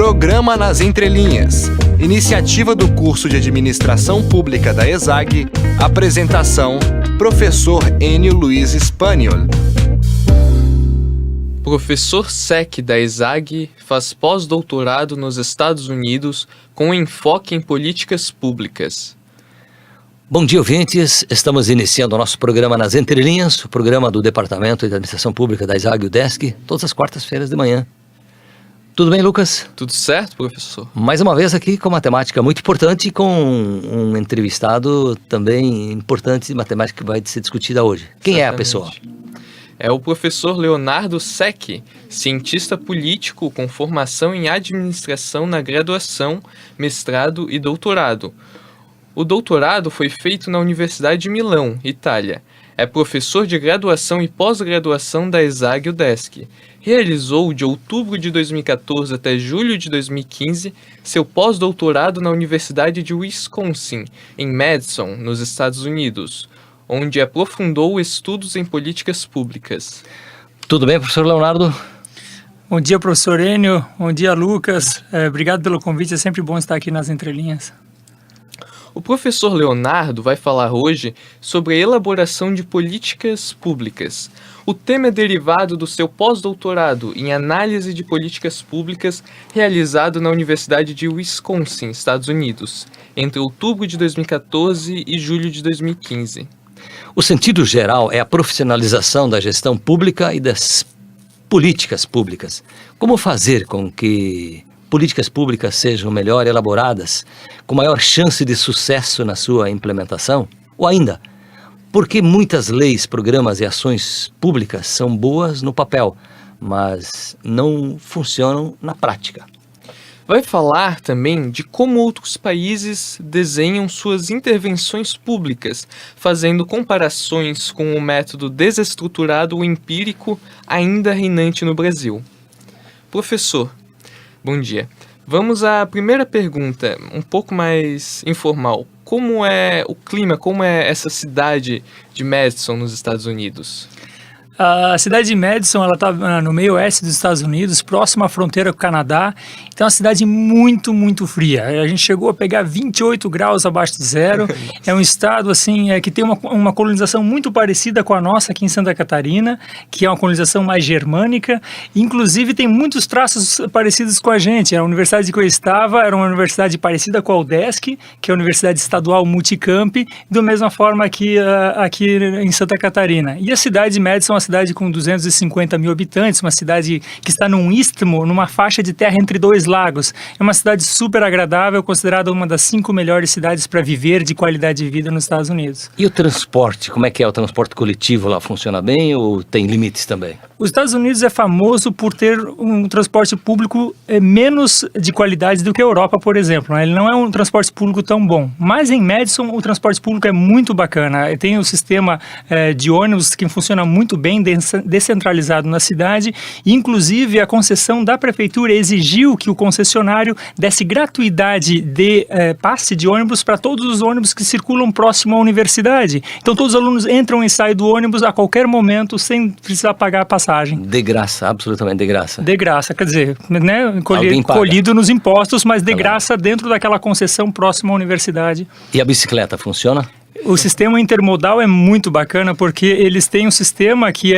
Programa nas Entrelinhas. Iniciativa do curso de Administração Pública da ESAG. Apresentação: Professor Enio Luiz Spaniol. Professor SEC da ESAG faz pós-doutorado nos Estados Unidos com enfoque em políticas públicas. Bom dia, ouvintes. Estamos iniciando o nosso programa Nas Entrelinhas, o programa do Departamento de Administração Pública da ESAG, o DESC, todas as quartas-feiras de manhã. Tudo bem, Lucas? Tudo certo, professor? Mais uma vez aqui com uma temática muito importante e com um entrevistado também importante, uma temática que vai ser discutida hoje. Quem é a pessoa? É o professor Leonardo Sec, cientista político com formação em administração na graduação, mestrado e doutorado. O doutorado foi feito na Universidade de Milão, Itália. É professor de graduação e pós-graduação da ESAG e o DESC. Realizou, de outubro de 2014 até julho de 2015, seu pós-doutorado na Universidade de Wisconsin, em Madison, nos Estados Unidos, onde aprofundou estudos em políticas públicas. Tudo bem, professor Leonardo? Bom dia, professor Enio. Bom dia, Lucas. Obrigado pelo convite, é sempre bom estar aqui nas entrelinhas. O professor Leonardo vai falar hoje sobre a elaboração de políticas públicas. O tema é derivado do seu pós-doutorado em análise de políticas públicas realizado na Universidade de Wisconsin, Estados Unidos, entre outubro de 2014 e julho de 2015. O sentido geral é a profissionalização da gestão pública e das políticas públicas. Como fazer com que políticas públicas sejam melhor elaboradas, com maior chance de sucesso na sua implementação? Ou ainda, por que muitas leis, programas e ações públicas são boas no papel, mas não funcionam na prática? Vai falar também de como outros países desenham suas intervenções públicas, fazendo comparações com o método desestruturado ou empírico ainda reinante no Brasil. Professor, bom dia. Vamos à primeira pergunta, um pouco mais informal. Como é o clima, como é essa cidade de Madison, nos Estados Unidos? A cidade de Madison, ela está no meio oeste dos Estados Unidos, próxima à fronteira com o Canadá. Então é uma cidade muito, muito fria. A gente chegou a pegar 28 graus abaixo de zero. É um estado assim, que tem uma colonização muito parecida com a nossa aqui em Santa Catarina, que é uma colonização mais germânica. Inclusive tem muitos traços parecidos com a gente. A universidade que eu estava era uma universidade parecida com a UDESC, que é a Universidade Estadual Multicamp, da mesma forma aqui em Santa Catarina. E a cidade de Madison é uma cidade com 250 mil habitantes, uma cidade que está num istmo, numa faixa de terra entre dois lagos. É uma cidade super agradável, considerada uma das 5 melhores cidades para viver de qualidade de vida nos Estados Unidos. E o transporte? Como é que é? O transporte coletivo lá funciona bem ou tem limites também? Os Estados Unidos é famoso por ter um transporte público menos de qualidade do que a Europa, por exemplo. Ele não é um transporte público tão bom. Mas em Madison, o transporte público é muito bacana. Tem o sistema de ônibus que funciona muito bem, descentralizado na cidade. Inclusive, a concessão da prefeitura exigiu que o concessionário desse gratuidade de passe de ônibus para todos os ônibus que circulam próximo à universidade. Então, todos os alunos entram e saem do ônibus a qualquer momento, sem precisar pagar a passagem. De graça, absolutamente de graça. De graça, quer dizer, né, colhido nos impostos, mas de graça dentro daquela concessão próxima à universidade. E a bicicleta funciona? O sistema intermodal é muito bacana porque eles têm um sistema que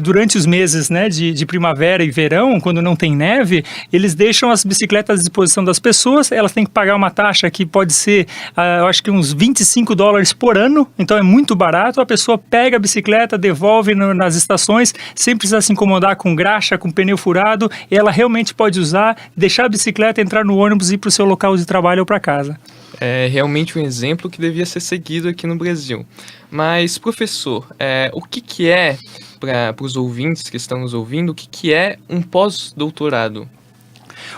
durante os meses, né, de primavera e verão, quando não tem neve, eles deixam as bicicletas à disposição das pessoas. Elas têm que pagar uma taxa que pode ser, eu acho que uns $25 por ano, então é muito barato. A pessoa pega a bicicleta, devolve nas estações, sem precisar se incomodar com graxa, com pneu furado. Ela realmente pode usar, deixar a bicicleta, entrar no ônibus e ir para o seu local de trabalho ou para casa. É realmente um exemplo que devia ser seguido aqui no Brasil. Mas, professor, o que é, para os ouvintes que estão nos ouvindo, o que é um pós-doutorado?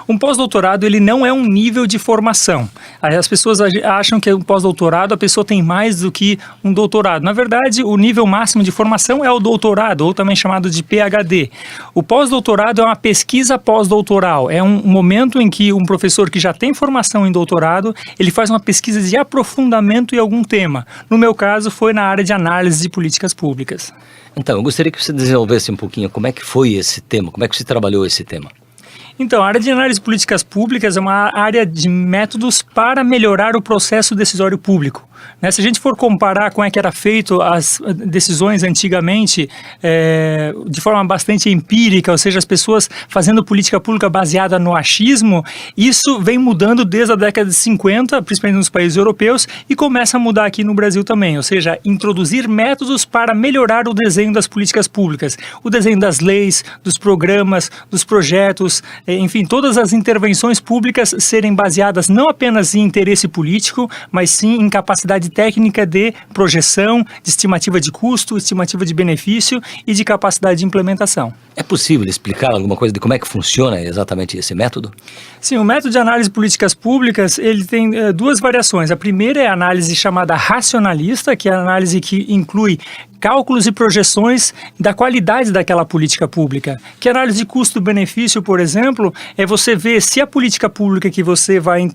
Um pós-doutorado, ele não é um nível de formação. As pessoas acham que um pós-doutorado, a pessoa tem mais do que um doutorado. Na verdade, o nível máximo de formação é o doutorado, ou também chamado de PhD. O pós-doutorado é uma pesquisa pós-doutoral. É um momento em que um professor que já tem formação em doutorado, ele faz uma pesquisa de aprofundamento em algum tema. No meu caso, foi na área de análise de políticas públicas. Então, eu gostaria que você desenvolvesse um pouquinho como é que foi esse tema, como é que você trabalhou esse tema. Então, a área de análise de políticas públicas é uma área de métodos para melhorar o processo decisório público. Né? Se a gente for comparar como é que era feito as decisões antigamente, de forma bastante empírica, ou seja, as pessoas fazendo política pública baseada no achismo, isso vem mudando desde a década de 50, principalmente nos países europeus, e começa a mudar aqui no Brasil também, ou seja, introduzir métodos para melhorar o desenho das políticas públicas, o desenho das leis, dos programas, dos projetos, enfim, todas as intervenções públicas serem baseadas não apenas em interesse político, mas sim em capacidade técnica de projeção, de estimativa de custo, estimativa de benefício e de capacidade de implementação. É possível explicar alguma coisa de como é que funciona exatamente esse método? Sim, o método de análise de políticas públicas, ele tem duas variações. A primeira é a análise chamada racionalista, que é a análise que inclui cálculos e projeções da qualidade daquela política pública. Que análise de custo-benefício, por exemplo, é você ver se a política pública que você vai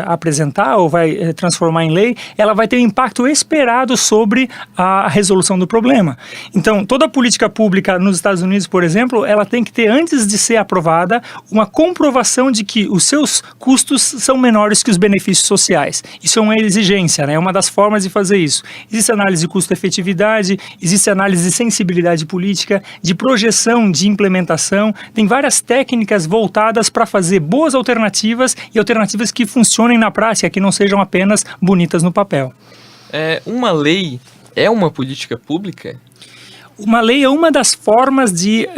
apresentar ou vai transformar em lei, ela vai ter um impacto esperado sobre a resolução do problema. Então, toda política pública nos Estados Unidos, por exemplo, ela tem que ter, antes de ser aprovada, uma comprovação de que os seus custos são menores que os benefícios sociais. Isso é uma exigência, né? É uma das formas de fazer isso. Existe análise de custo-efetividade, existe análise de sensibilidade política, de projeção, de implementação. Tem várias técnicas voltadas para fazer boas alternativas e alternativas que funcionem na prática, que não sejam apenas bonitas no papel. Uma lei é uma política pública? Uma lei é uma das formas de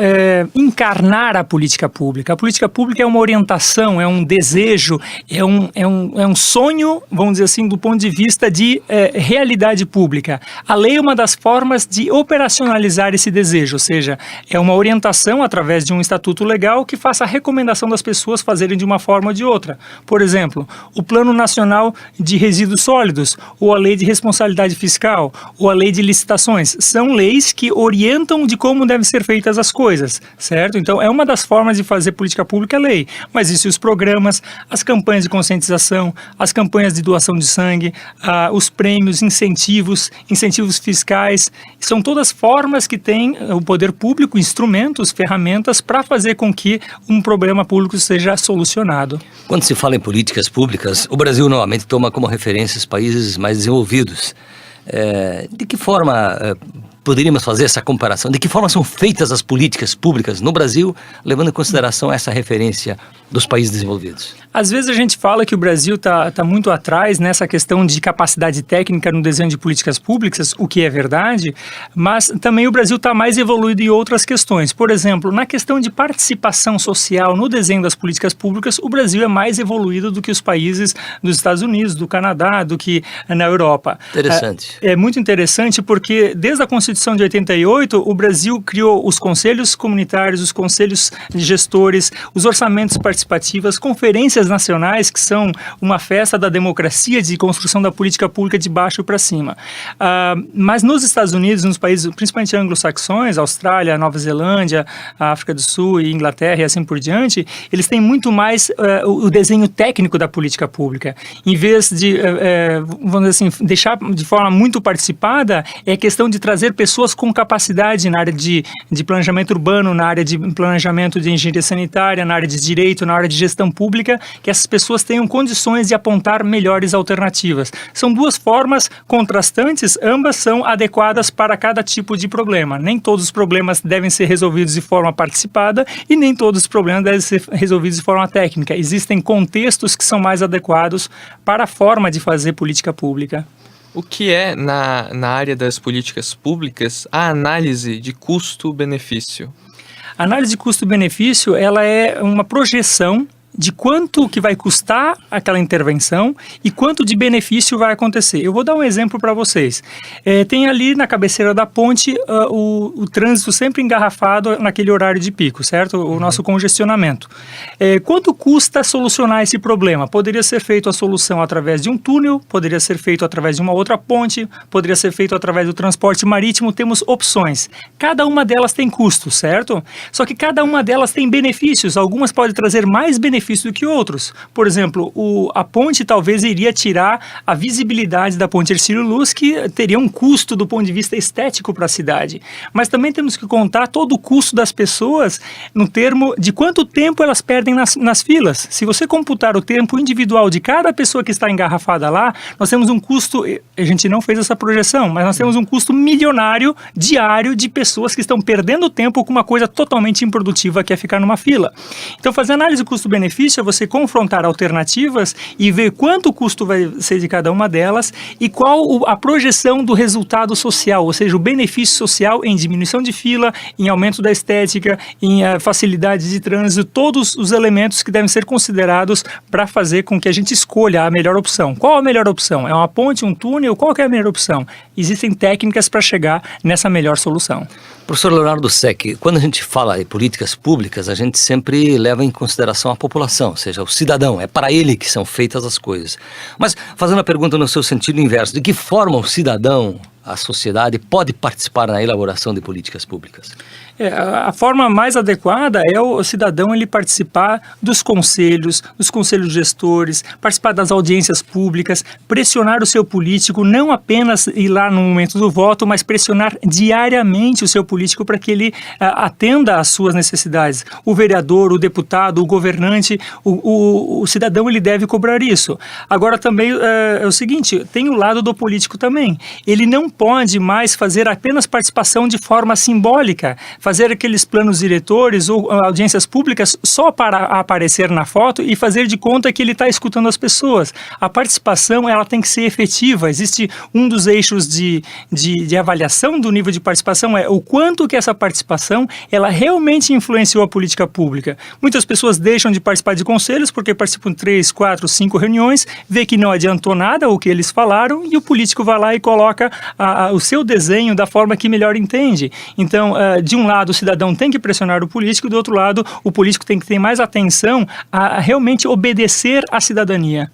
encarnar a política pública. A política pública é uma orientação, é um desejo, é um sonho, vamos dizer assim, do ponto de vista de realidade pública. A lei é uma das formas de operacionalizar esse desejo, ou seja, é uma orientação através de um estatuto legal que faça a recomendação das pessoas fazerem de uma forma ou de outra. Por exemplo, o Plano Nacional de Resíduos Sólidos, ou a Lei de Responsabilidade Fiscal, ou a Lei de Licitações, são leis que orientam de como devem ser feitas as coisas, certo? Então, é uma das formas de fazer política pública a lei. Mas isso, os programas, as campanhas de conscientização, as campanhas de doação de sangue, os prêmios, incentivos fiscais, são todas formas que tem o poder público, instrumentos, ferramentas para fazer com que um problema público seja solucionado. Quando se fala em políticas públicas, o Brasil normalmente toma como referência os países mais desenvolvidos. De que forma poderíamos fazer essa comparação? De que forma são feitas as políticas públicas no Brasil, levando em consideração essa referência dos países desenvolvidos? Às vezes a gente fala que o Brasil está muito atrás nessa questão de capacidade técnica no desenho de políticas públicas, o que é verdade, mas também o Brasil está mais evoluído em outras questões. Por exemplo, na questão de participação social no desenho das políticas públicas, o Brasil é mais evoluído do que os países dos Estados Unidos, do Canadá, do que na Europa. Interessante. É muito interessante porque desde a Constituição de 88, o Brasil criou os conselhos comunitários, os conselhos de gestores, os orçamentos participativos, conferências nacionais, que são uma festa da democracia, de construção da política pública de baixo para cima. Mas nos Estados Unidos, nos países principalmente anglo-saxões, Austrália, Nova Zelândia, África do Sul e Inglaterra e assim por diante, eles têm muito mais o desenho técnico da política pública. Em vez de, vamos dizer assim, deixar de forma muito participada, é questão de trazer pessoas com capacidade na área de planejamento urbano, na área de planejamento de engenharia sanitária, na área de direito, na área de gestão pública, que essas pessoas tenham condições de apontar melhores alternativas. São duas formas contrastantes, ambas são adequadas para cada tipo de problema. Nem todos os problemas devem ser resolvidos de forma participada e nem todos os problemas devem ser resolvidos de forma técnica. Existem contextos que são mais adequados para a forma de fazer política pública. O que é, na área das políticas públicas, a análise de custo-benefício? A análise de custo-benefício, ela é uma projeção de quanto que vai custar aquela intervenção e quanto de benefício vai acontecer. Eu vou dar um exemplo para vocês. Tem ali na cabeceira da ponte o trânsito sempre engarrafado naquele horário de pico, certo? O nosso congestionamento. Quanto custa solucionar esse problema? Poderia ser feito a solução através de um túnel, poderia ser feito através de uma outra ponte, poderia ser feito através do transporte marítimo. Temos opções. Cada uma delas tem custo, certo? Só que cada uma delas tem benefícios. Algumas podem trazer mais benefícios benefício do que outros. Por exemplo, a ponte talvez iria tirar a visibilidade da ponte Hercílio Luz, que teria um custo do ponto de vista estético para a cidade. Mas também temos que contar todo o custo das pessoas no termo de quanto tempo elas perdem nas filas. Se você computar o tempo individual de cada pessoa que está engarrafada lá, nós temos um custo, a gente não fez essa projeção, mas nós temos um custo milionário diário de pessoas que estão perdendo tempo com uma coisa totalmente improdutiva, que é ficar numa fila. Então, fazer análise custo-benefício é você confrontar alternativas e ver quanto custo vai ser de cada uma delas e qual a projeção do resultado social, ou seja, o benefício social em diminuição de fila, em aumento da estética, em facilidade de trânsito, todos os elementos que devem ser considerados para fazer com que a gente escolha a melhor opção. Qual a melhor opção? É uma ponte, um túnel? Qual que é a melhor opção? Existem técnicas para chegar nessa melhor solução. Professor Leonardo Secchi, quando a gente fala em políticas públicas, a gente sempre leva em consideração a população, ou seja, o cidadão. É para ele que são feitas as coisas. Mas, fazendo a pergunta no seu sentido inverso, de que forma o cidadão, a sociedade, pode participar na elaboração de políticas públicas? A forma mais adequada é o cidadão ele participar dos conselhos gestores, participar das audiências públicas, pressionar o seu político, não apenas ir lá no momento do voto, mas pressionar diariamente o seu político para que ele atenda às suas necessidades. O vereador, o deputado, o governante, o cidadão ele deve cobrar isso. Agora também é o seguinte, tem o lado do político também. Ele não pode mais fazer apenas participação de forma simbólica, fazer aqueles planos diretores ou audiências públicas só para aparecer na foto e fazer de conta que ele está escutando as pessoas. A participação ela tem que ser efetiva. Existe um dos eixos de avaliação do nível de participação é o quanto que essa participação ela realmente influenciou a política pública. Muitas pessoas deixam de participar de conselhos porque participam de 3, 4, 5 reuniões, vê que não adiantou nada o que eles falaram e o político vai lá e coloca o seu desenho da forma que melhor entende. Então, de um lado, o cidadão tem que pressionar o político, do outro lado, o político tem que ter mais atenção a realmente obedecer à cidadania.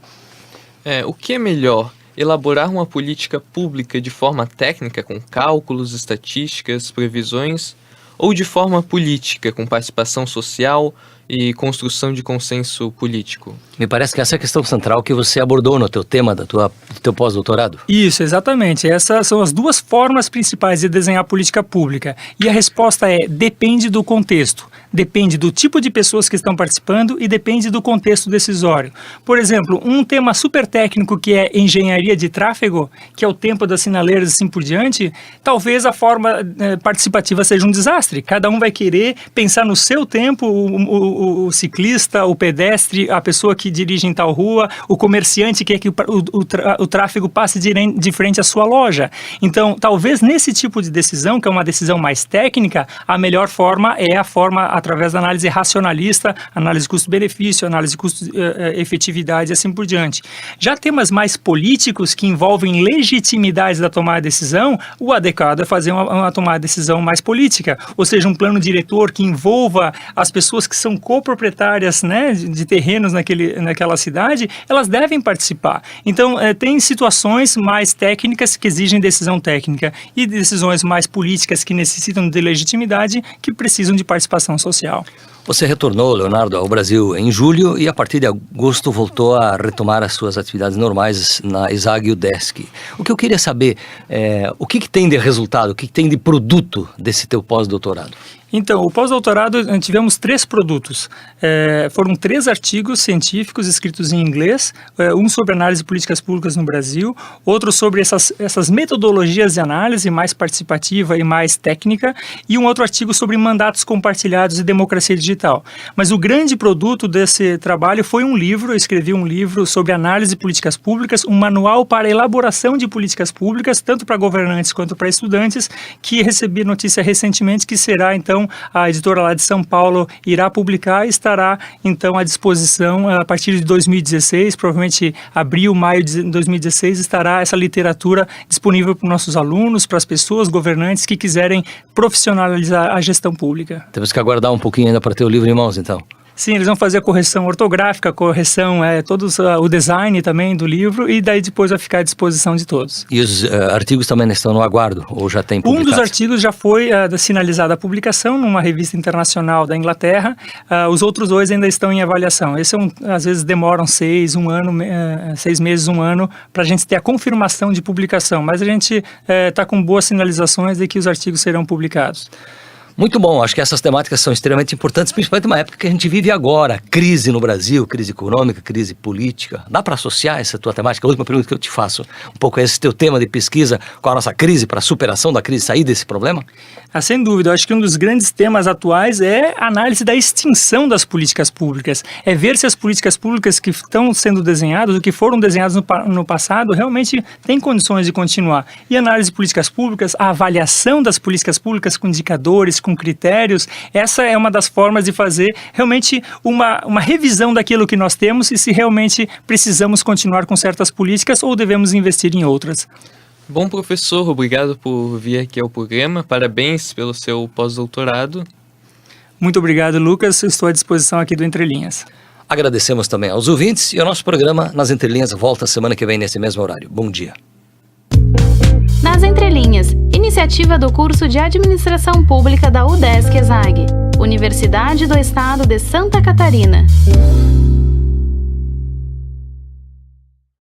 O que é melhor? Elaborar uma política pública de forma técnica, com cálculos, estatísticas, previsões, ou de forma política, com participação social e construção de consenso político? Me parece que essa é a questão central que você abordou no teu tema do teu pós-doutorado. Isso, exatamente. Essas são as duas formas principais de desenhar política pública. E a resposta é, depende do contexto. Depende do tipo de pessoas que estão participando e depende do contexto decisório. Por exemplo, um tema super técnico que é engenharia de tráfego, que é o tempo das sinaleiras e assim por diante, talvez a forma participativa seja um desastre. Cada um vai querer pensar no seu tempo, o ciclista, o pedestre, a pessoa que dirige em tal rua, o comerciante quer que o tráfego passe de frente à sua loja. Então, talvez nesse tipo de decisão, que é uma decisão mais técnica, a melhor forma é a forma através da análise racionalista, análise custo-benefício, análise custo-efetividade e assim por diante. Já temas mais políticos que envolvem legitimidade da tomada de decisão, o adequado é fazer uma tomada de decisão mais política, ou seja, um plano diretor que envolva as pessoas que são coproprietárias, né, de terrenos naquela cidade, elas devem participar. Então, tem situações mais técnicas que exigem decisão técnica e decisões mais políticas que necessitam de legitimidade que precisam de participação social. Você retornou, Leonardo, ao Brasil em julho e a partir de agosto voltou a retomar as suas atividades normais na ESAG e UDESC. O que eu queria saber é o que tem de resultado, o que tem de produto desse teu pós-doutorado? Então, o pós-doutorado, tivemos 3 produtos. Foram 3 artigos científicos escritos em inglês, um sobre análise de políticas públicas no Brasil, outro sobre essas metodologias de análise mais participativa e mais técnica, e um outro artigo sobre mandatos compartilhados e democracia digital. Mas o grande produto desse trabalho foi um livro, eu escrevi um livro sobre análise de políticas públicas, um manual para elaboração de políticas públicas, tanto para governantes quanto para estudantes, que recebi notícia recentemente que será, então, a editora lá de São Paulo irá publicar e estará, então, à disposição a partir de 2016, provavelmente abril, maio de 2016, estará essa literatura disponível para os nossos alunos, para as pessoas, governantes que quiserem profissionalizar a gestão pública. Temos que aguardar um pouquinho ainda para ter o livro em mãos, então. Sim, eles vão fazer a correção ortográfica, a correção, o design também do livro, e daí depois vai ficar à disposição de todos. E os artigos também estão no aguardo, ou já tem publicado? Um dos artigos já foi sinalizado a publicação numa revista internacional da Inglaterra, os outros 2 ainda estão em avaliação. Esse às vezes demoram 6 meses, 1 ano, para a gente ter a confirmação de publicação, mas a gente está com boas sinalizações de que os artigos serão publicados. Muito bom, acho que essas temáticas são extremamente importantes, principalmente numa época que a gente vive agora, crise no Brasil, crise econômica, crise política. Dá para associar essa tua temática? A última pergunta que eu te faço, um pouco esse teu tema de pesquisa com a nossa crise, para a superação da crise, sair desse problema? Sem dúvida, eu acho que um dos grandes temas atuais é a análise da extinção das políticas públicas. É ver se as políticas públicas que estão sendo desenhadas, ou que foram desenhadas no passado, realmente têm condições de continuar. E a análise de políticas públicas, a avaliação das políticas públicas com indicadores, com critérios, essa é uma das formas de fazer realmente uma revisão daquilo que nós temos e se realmente precisamos continuar com certas políticas ou devemos investir em outras. Bom, professor, obrigado por vir aqui ao programa. Parabéns pelo seu pós-doutorado. Muito obrigado, Lucas. Estou à disposição aqui do Entre Linhas. Agradecemos também aos ouvintes e o nosso programa Nas Entrelinhas volta semana que vem nesse mesmo horário. Bom dia. Nas Entrelinhas, iniciativa do curso de Administração Pública da UDESC-ESAG, Universidade do Estado de Santa Catarina.